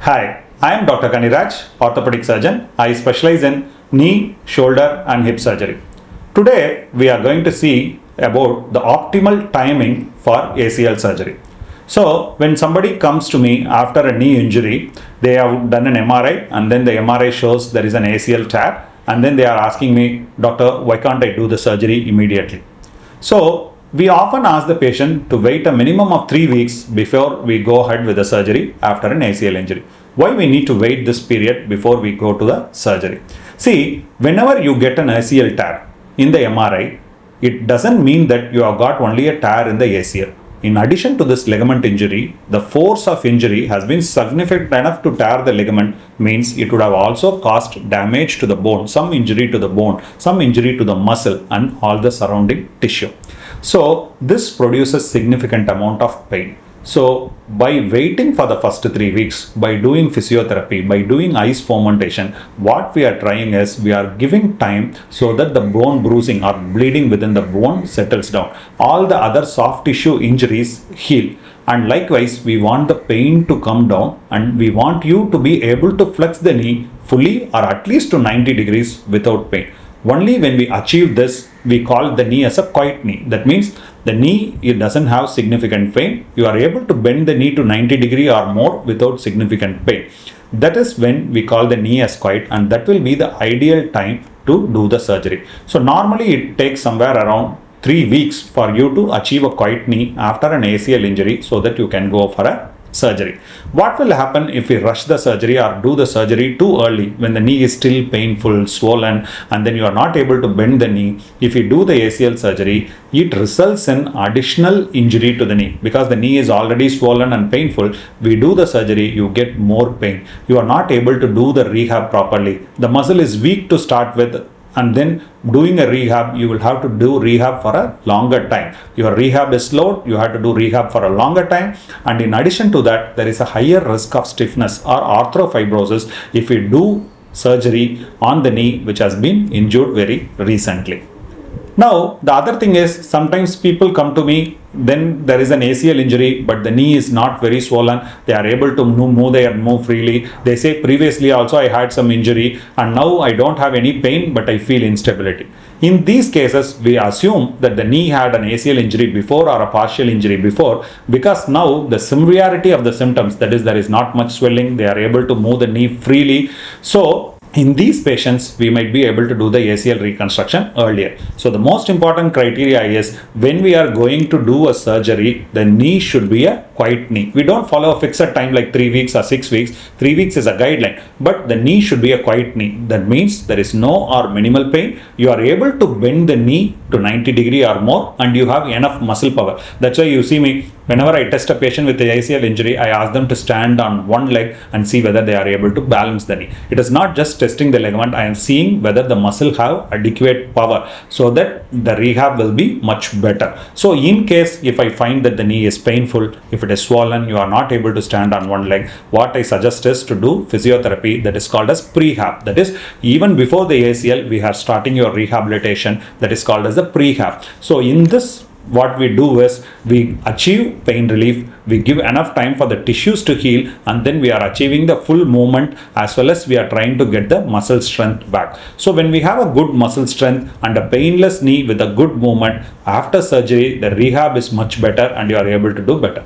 Hi, I am Dr. Kanniraj, orthopedic surgeon. I specialize in knee, shoulder and hip surgery. Today we are going to see about the optimal timing for ACL surgery. So when somebody comes to me after a knee injury, they have done an MRI and then the MRI shows there is an ACL tear, and then they are asking me, doctor, why can't I do the surgery immediately? So we often ask the patient to wait a minimum of 3 weeks before we go ahead with the surgery after an ACL injury. Why we need to wait this period before we go to the surgery? See, whenever you get an ACL tear in the MRI, it doesn't mean that you have got only a tear in the ACL. In addition to this ligament injury, the force of injury has been significant enough to tear the ligament, means it would have also caused damage to the bone, some injury to the bone, some injury to the muscle and all the surrounding tissue. So this produces significant amount of pain. So by waiting for the first 3 weeks, by doing physiotherapy, by doing ice fomentation, what we are trying is we are giving time so that the bone bruising or bleeding within the bone settles down. All the other soft tissue injuries heal. And likewise, we want the pain to come down and we want you to be able to flex the knee fully or at least to 90 degrees without pain. Only when we achieve this, we call the knee as a quiet knee. That means the knee, it doesn't have significant pain. You are able to bend the knee to 90 degree or more without significant pain. That is when we call the knee as quiet, and that will be the ideal time to do the surgery. So normally it takes somewhere around 3 weeks for you to achieve a quiet knee after an ACL injury so that you can go for a surgery. What will happen if we rush the surgery or do the surgery too early when the knee is still painful, swollen, and then you are not able to bend the knee? If you do the ACL surgery, it results in additional injury to the knee because the knee is already swollen and painful. We do the surgery, you get more pain. You are not able to do the rehab properly. The muscle is weak to start with, and then doing a rehab, you will have to do rehab for a longer time. Your rehab is slow, you have to do rehab for a longer time, and in addition to that, there is a higher risk of stiffness or arthropibrosis if you do surgery on the knee which has been injured very recently. Now, the other thing is sometimes people come to me, then there is an ACL injury, but the knee is not very swollen. They are able to move freely. They say previously also I had some injury and now I don't have any pain, but I feel instability. In these cases, we assume that the knee had an ACL injury before or a partial injury before, because now the severity of the symptoms, that is, there is not much swelling, they are able to move the knee freely. So in these patients, we might be able to do the ACL reconstruction earlier. So the most important criteria is when we are going to do a surgery, the knee should be a quiet knee. We don't follow a fixed time like 3 weeks or 6 weeks. 3 weeks is a guideline, but the knee should be a quiet knee. That means there is no or minimal pain. You are able to bend the knee to 90 degree or more and you have enough muscle power. That's why you see me, whenever I test a patient with the ACL injury, I ask them to stand on one leg and see whether they are able to balance the knee. It is not just testing the ligament, I am seeing whether the muscle have adequate power so that the rehab will be much better. So in case if I find that the knee is painful, if it is swollen, you are not able to stand on one leg, what I suggest is to do physiotherapy, that is called as prehab. That is, even before the ACL, we are starting your rehabilitation, that is called as the prehab. So in this, what we do is we achieve pain relief, we give enough time for the tissues to heal, and then we are achieving the full movement as well as we are trying to get the muscle strength back. So when we have a good muscle strength and a painless knee with a good movement, after surgery, the rehab is much better and you are able to do better.